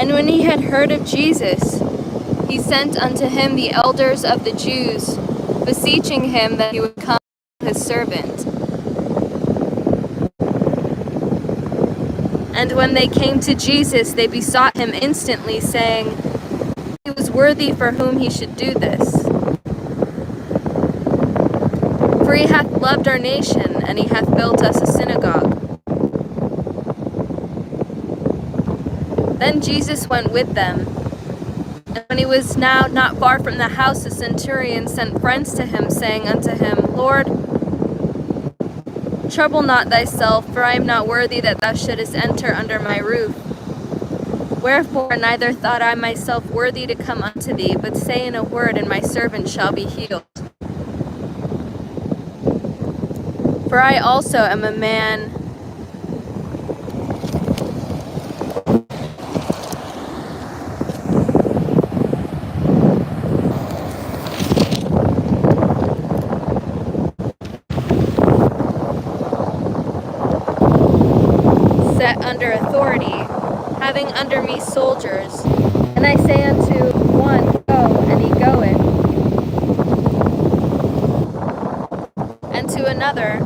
And when he had heard of Jesus, he sent unto him the elders of the Jews, beseeching him that he would come his servant. And when they came to Jesus, they besought him instantly, saying, he was worthy for whom he should do this. For he hath loved our nation, and he hath built us a synagogue. Then Jesus went with them. And when he was now not far from the house, the centurion sent friends to him, saying unto him, Lord, trouble not thyself, for I am not worthy that thou shouldest enter under my roof. Wherefore neither thought I myself worthy to come unto thee, but say in a word, and my servant shall be healed. For I also am a man set under authority, having under me soldiers. And I say unto one, Go, and he goeth, and to another,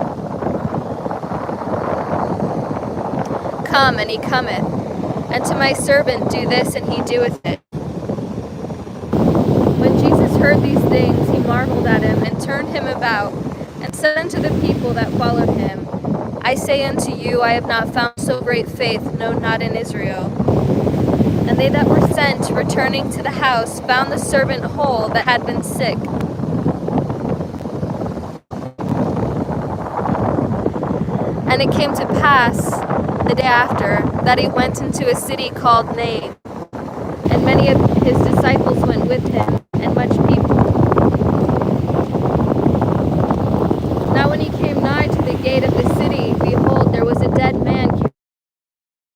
Come, and he cometh, and to my servant, Do this, and he doeth it. When Jesus heard these things, he marveled at him, and turned him about, and said unto the people that followed him, I say unto you, I have not found so great faith, no, not in Israel. And they that were sent, returning to the house, found the servant whole that had been sick. And it came to pass, the day after, that he went into a city called Nain, and many of his disciples went with him, and much people. Now when he came nigh to the gate of the city, behold, there was a dead man, the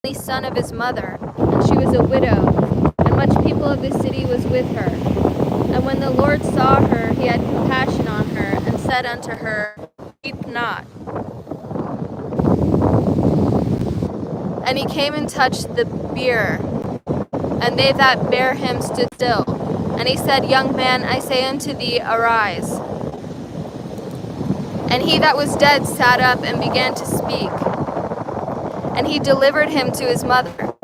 only son of his mother, and she was a widow, and much people of the city was with her. And when the Lord saw her, he had compassion on her, and said unto her, Weep not. And he came and touched the bier, and they that bare him stood still. And he said, Young man, I say unto thee, arise. And he that was dead sat up and began to speak. And he delivered him to his mother.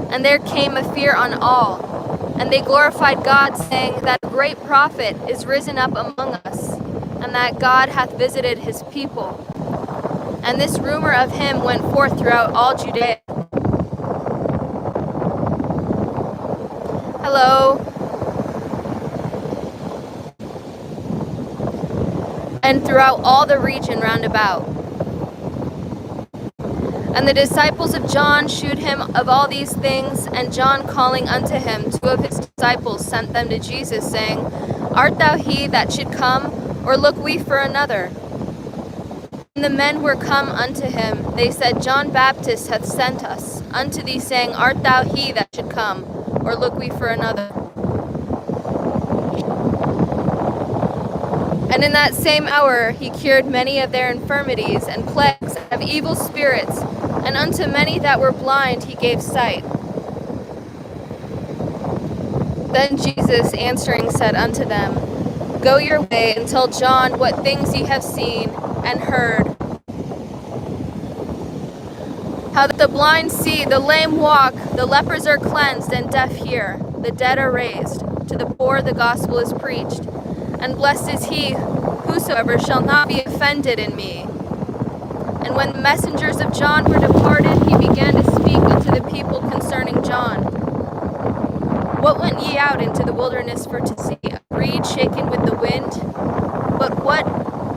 And there came a fear on all. And they glorified God, saying that a great prophet is risen up among us, and that God hath visited his people. And this rumor of him went forth throughout all Judea. Hello. And throughout all the region round about. And the disciples of John shewed him of all these things, and John calling unto him 2 of his disciples sent them to Jesus, saying, Art thou he that should come, or look we for another? When the men were come unto him, they said, John Baptist hath sent us unto thee, saying, Art thou he that should come, or look we for another? And in that same hour he cured many of their infirmities and plagues of evil spirits, and unto many that were blind he gave sight. Then Jesus answering said unto them, Go your way, and tell John what things ye have seen and heard. How that the blind see, the lame walk, the lepers are cleansed, and deaf hear, the dead are raised, to the poor the gospel is preached. And blessed is he whosoever shall not be offended in me. And when the messengers of John were departed, he began to speak unto the people concerning John. What went ye out into the wilderness for to see? A reed shaken with the wind? But what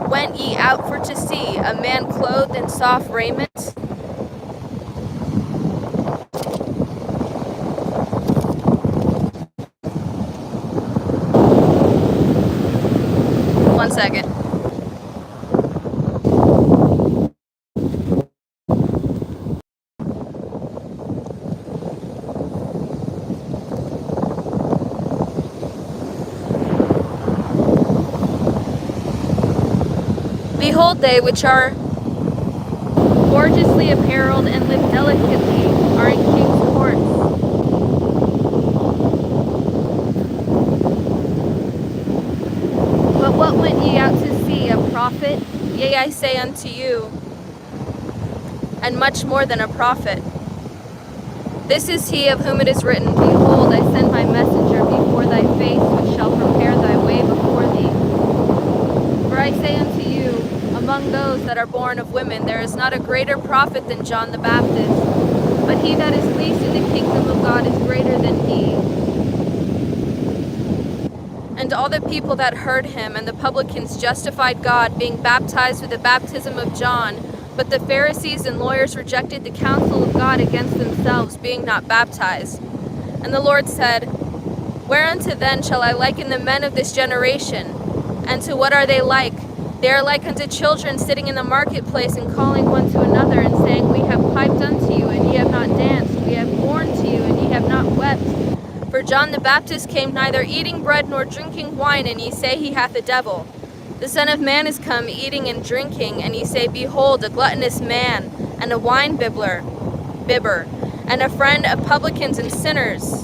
went ye out for to see? A man clothed in soft raiment? One second. Behold, they which are gorgeously apparelled and live delicately are in king's courts. prophet? Yea, I say unto you, and much more than a prophet. This is he of whom it is written, Behold, I send my messenger before thy face, which shall prepare thy way before thee. For I say unto you, among those that are born of women, there is not a greater prophet than John the Baptist, but he that is least in the kingdom of God is greater than he. And all the people that heard him and the publicans justified God, being baptized with the baptism of John. But the Pharisees and lawyers rejected the counsel of God against themselves, being not baptized. And the Lord said, Whereunto then shall I liken the men of this generation? And to what are they like? They are like unto children sitting in the marketplace and calling one to another, and saying, We have piped unto you, and ye have not danced. We have mourned to you, and ye have not wept. For John the Baptist came neither eating bread nor drinking wine, and ye say he hath a devil. The Son of Man is come eating and drinking, and ye say, Behold, a gluttonous man, and a wine bibber, and a friend of publicans and sinners.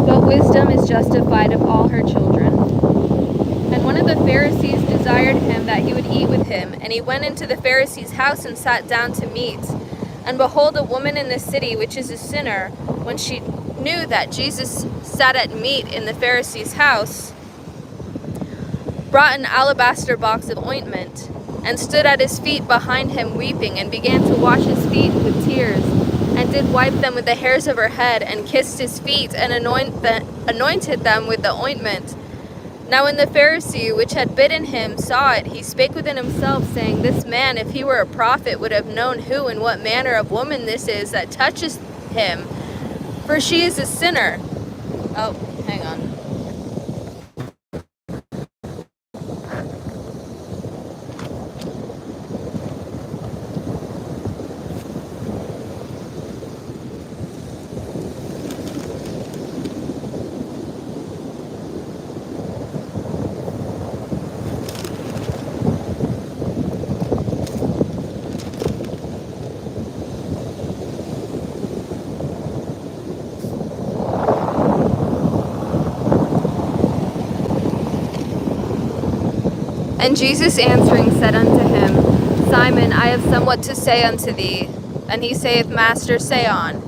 But wisdom is justified of all her children. And one of the Pharisees desired him that he would eat with him. And he went into the Pharisee's house and sat down to meat. And behold, a woman in the city, which is a sinner, when she knew that Jesus sat at meat in the Pharisee's house, brought an alabaster box of ointment, and stood at his feet behind him weeping, and began to wash his feet with tears, and did wipe them with the hairs of her head, and kissed his feet, and anointed them with the ointment. Now when the Pharisee which had bidden him saw it, he spake within himself, saying, This man, if he were a prophet, would have known who and what manner of woman this is that touches him, for she is a sinner. Oh, hang on. And Jesus answering said unto him, Simon, I have somewhat to say unto thee. And he saith, Master, say on.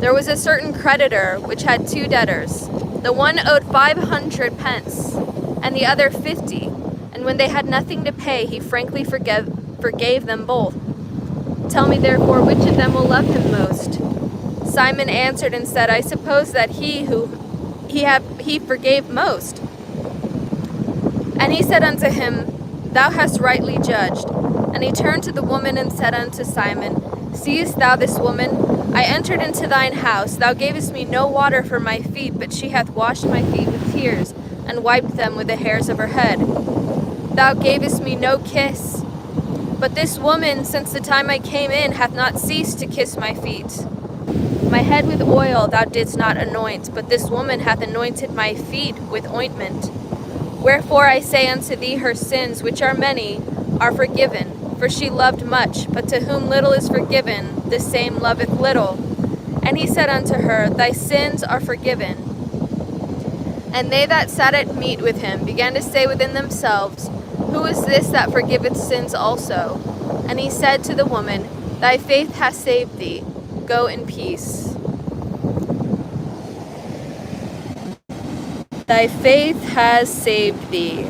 There was a certain creditor which had 2 debtors. The one owed 500 pence, and the other 50. And when they had nothing to pay, he frankly forgave them both. Tell me therefore, which of them will love him most? Simon answered and said, I suppose that he forgave most. And he said unto him, Thou hast rightly judged. And he turned to the woman and said unto Simon, Seest thou this woman? I entered into thine house. Thou gavest me no water for my feet, but she hath washed my feet with tears, and wiped them with the hairs of her head. Thou gavest me no kiss. But this woman, since the time I came in, hath not ceased to kiss my feet. My head with oil thou didst not anoint, but this woman hath anointed my feet with ointment. Wherefore I say unto thee, her sins, which are many, are forgiven. For she loved much, but to whom little is forgiven, the same loveth little. And he said unto her, Thy sins are forgiven. And they that sat at meat with him began to say within themselves, Who is this that forgiveth sins also? And he said to the woman, Thy faith hath saved thee. Go in peace. Thy faith has saved thee.